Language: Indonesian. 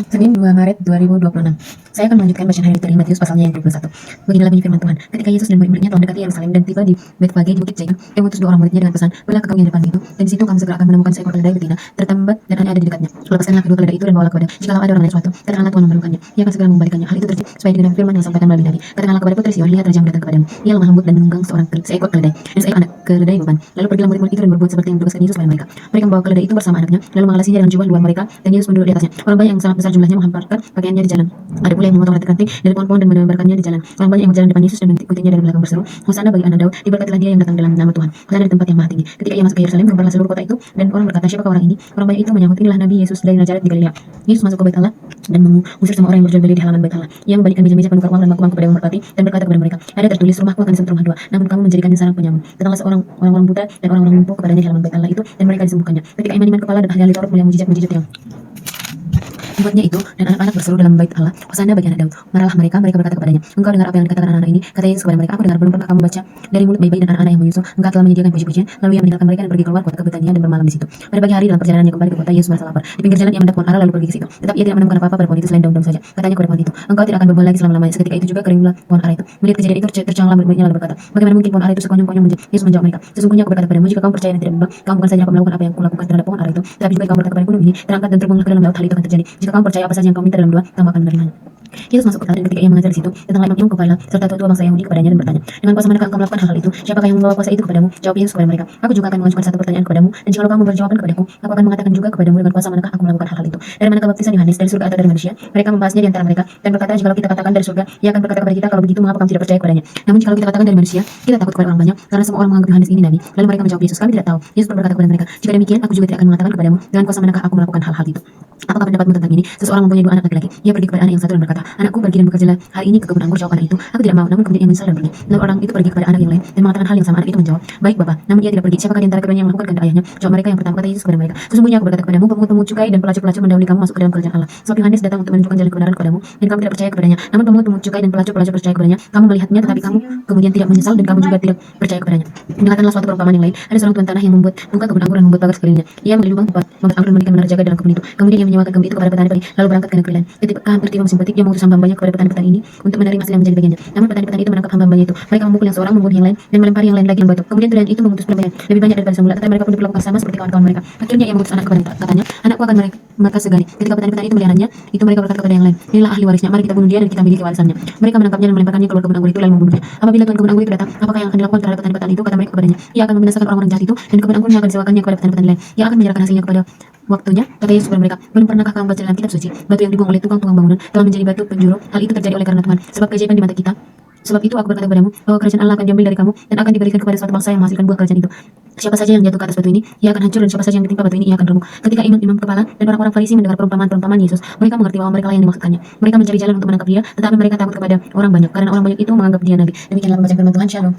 Senin 2 Maret 2026. Saya akan melanjutkan bacaan hari dari Matius pasalnya yang 21. Beginilah bunyi firman Tuhan. Ketika Yesus dan murid-muridnya telah mendekati Yerusalem dan tiba di Betfage di Bukit Zaitun, dia mengutus 2 orang muridnya dengan pesan, "Pergilah ke kaum yang di depan itu, dan di situ kamu segera akan menemukan seekor keledai betina, tertambat dan aneh ada di dekatnya. Lepaskanlah kedua keledai itu dan bawalah kepada. Jikalau ada orang lain suatu, katakanlah Tuhan memerlukannya. Ia akan segera mengembalikannya. Hal itu terjadi supaya digenapi firman yang disampaikan melalui Nabi. Katakanlah kepada putri Sion, lihat rajamu datang kepadamu. Ia lemah lembut dan menunggang seekor keledai, dan seekor anak keledai beban. Lalu pergilah murid-murid itu dan berbuat seperti yang ditugaskan Yesus pada mereka. Mereka membawa keledai itu bersama anaknya, lalu mengalasinya dengan jubah luar mereka, dan Yesus menduduk di atasnya. Orang banyak yang sangat besar jumlahnya menghamparkan pakaiannya di jalan. Ada pula yang memotong ranting-ranting dari pohon-pohon dan menebarkannya di jalan. Orang banyak yang berjalan di depan Yesus dan mengikutinya dari belakang berseru, "Hosana bagi anak Daud, diberkatilah dia yang datang dalam nama Tuhan. Hosana di tempat yang maha tinggi." Ketika ia masuk ke Yerusalem, gemparlah seluruh kota itu, dan orang berkata, "Siapakah orang ini?" Orang banyak itu menyahut, "Inilah Nabi Yesus dari Nazaret di Galilea." Yesus masuk ke Bait Allah dan mengusir semua orang yang berjual beli di halaman Bait Allah. Ia membalikkan meja-meja penukar uang dan mangkuk-mangkuk pada yang merpati dan berkata kepada mereka, "Ada tertulis, rumahku akan disebut rumah doa, namun kamu menjadikannya sarang penyamun." Datanglah orang-orang buta dan orang-orang lumpuh kepadanya di halaman Bait Allah itu, dan mereka disembuhkannya. Ketika imam-imam kepala dan ahli-ahli Taurat melihat mujizat-mujizat yang dibuatnya itu, dan anak-anak berseru dalam Bait Allah, "Hosana bagi anak Daud." Marahlah mereka berkata kepadanya, "Engkau dengar apa yang dikatakan anak-anak ini?" Kata Yesus kepada mereka, "Aku dengar, belum pernah kamu baca dari mulut bayi-bayi dan anak-anak yang menyusu, engkau telah menyediakan puji-pujian." Lalu ia meninggalkan mereka dan pergi keluar kota ke Betania dan bermalam di situ. Pada pagi hari dalam perjalanannya kembali ke kota, Yesus merasa lapar. Di pinggir jalan ia mendapat pohon ara lalu pergi ke situ. Tetapi ia tidak menemukan apa-apa pada pohon itu selain daun-daun saja. Katanya kepada pohon itu, "Engkau tidak akan berbuah lagi selama-lamanya." Seketika itu juga keringlah pohon ara itu. Melihat kejadian itu tercenganglah murid-muridnya lalu berkata, "Bagaimana mungkin pohon ara itu sekonyong-konyong?" Yesus menjawab mereka, "Sesungguhnya aku berkata kepadamu, jika kamu percaya dan tidak bimbang, kamu bukan saja dapat melakukan apa yang kulakukan terhadap pohon ara itu, tetapi juga kamu berkata kepada gunung ini, terangkat dan terbanglah ke dalam laut, hal itu akan terjadi. Jika kamu percaya, apa saja yang kamu minta dalam doa, kamu akan menerimanya." Yesus masuk kota, dan ketika ia mengajar di situ, datanglah imam-imam kepala serta tua-tua bangsa Yahudi kepadanya dan bertanya, "Dengan kuasa manakah engkau melakukan hal-hal itu? Siapakah yang membawa kuasa itu kepadamu?" Jawab Yesus kepada mereka, "Aku juga akan mengajukan satu pertanyaan kepadamu, dan jikalau kamu berjawaban kepadaku, aku akan mengatakan juga kepadamu dengan kuasa manakah aku melakukan hal-hal itu. Dari manakah baptisan Yohanes, dari surga atau dari manusia?" Mereka membahasnya di antara mereka dan berkata, "Jikalau kita katakan dari surga, ia akan berkata kepada kita, kalau begitu mengapa kamu tidak percaya kepadanya? Namun jikalau kita katakan dari manusia, kita takut kepada orang banyak, karena semua orang menganggap Yohanes ini nabi." Lalu mereka menjawab Yesus, "Kami tidak tahu." Yesus berkata kepada mereka, "Jika demikian, aku juga tidak akan mengatakan kepadamu dengan kuasa manakah aku melakukan hal-hal itu. Apakah pendapatmu tentang ini? Seseorang mempunyai 2 anak laki-laki. Ia pergi kepada anak yang satu dan berkata, 'Anakku, pergi dan bekerjalah hari ini ke kebun anggur.' Jawab anak itu, 'Aku tidak mau.' Namun kemudian ia menyesal dan pergi. Lalu orang itu pergi kepada anak yang lain dan mengatakan hal yang sama. Anak itu menjawab, 'Baik Bapa.' Namun ia tidak pergi. Siapakah di antara keduanya yang melakukan kehendak ayahnya?" Jawab mereka yang pertama. Kata Yesus kepada mereka, "Sesungguhnya aku berkata kepadamu, pemungut-pemungut cukai dan pelacur-pelacur mendahului kamu masuk ke dalam kerajaan Allah. Sebab Yohanes datang untuk menunjukkan jalan kebenaran kepadamu, dan kamu tidak percaya kepadanya. Namun pemungut-pemungut cukai dan pelacur-pelacur percaya kepadanya. Kamu melihatnya, tetapi kamu kemudian tidak menyesal, dan kamu juga tidak percaya kepadanya." Dengarkanlah suatu perumpamaan yang lain. Ada seorang tuan tanah yang membuat buka kebun anggur dan membuat pagar sekelilingnya. Ia menggali lubang tempat anggur dan memberikan menara jaga dalam kebun itu. Kemudian ia menyewakan kebun itu kepada petani-petani, lalu berangkat ke negeri lain. Ketika hampir tiba musim petik, ia mengutus hamba-hambanya kepada petani-petani ini untuk menerima hasil yang menjadi bagiannya. Namun petani-petani itu menangkap hamba-hambanya itu. Mereka memukul yang seorang, membunuh yang lain, dan melempari yang lain lagi dengan batu. Kemudian tuan itu mengutus pelayan lebih banyak daripada semula, tetapi mereka pun diperlakukan sama seperti kawan-kawan mereka. Akhirnya ia mengutus anak kepada katanya, "Anakku akan mereka segani." Ketika petani-petani itu melihat anaknya, itu mereka berkata kepada yang lain, "Inilah ahli warisnya, mari kita bunuh dia dan kita miliki warisannya." Mereka menangkapnya dan melemparkannya keluar kebun anggur itu lalu membunuhnya. Apabila tuan kebun anggur itu datang, apakah yang akan dilakukan terhadap petani-petani itu? Kata mereka kepadanya, "Ia akan membinasakan orang-orang jahat itu, dan kebun anggurnya akan disewakannya kepada petani-petani lain. Ia akan menyerahkan hasilnya kepada waktunya." Kata Yesus kepada mereka, "Belum pernahkah kamu baca dalam kitab suci, batu yang dibuang oleh tukang-tukang bangunan telah menjadi batu penjuru? Hal itu terjadi oleh karena Tuhan, sebab keajaiban di mata kita. Sebab itu aku berkata kepadamu, bahwa kerajaan Allah akan diambil dari kamu dan akan diberikan kepada suatu bangsa yang menghasilkan buah kerajaan itu. Siapa saja yang jatuh ke atas batu ini, ia akan hancur, dan siapa saja yang ditimpa batu ini, ia akan remuk." Ketika imam-imam kepala dan orang-orang Farisi mendengar perumpamaan-perumpamaan Yesus, mereka mengerti bahwa mereka lah yang dimaksudkannya. Mereka mencari jalan untuk menangkap dia, tetapi mereka takut kepada orang banyak, karena orang banyak itu menganggap dia nabi. Demikianlah pembacaan firman Tuhan. Shalom.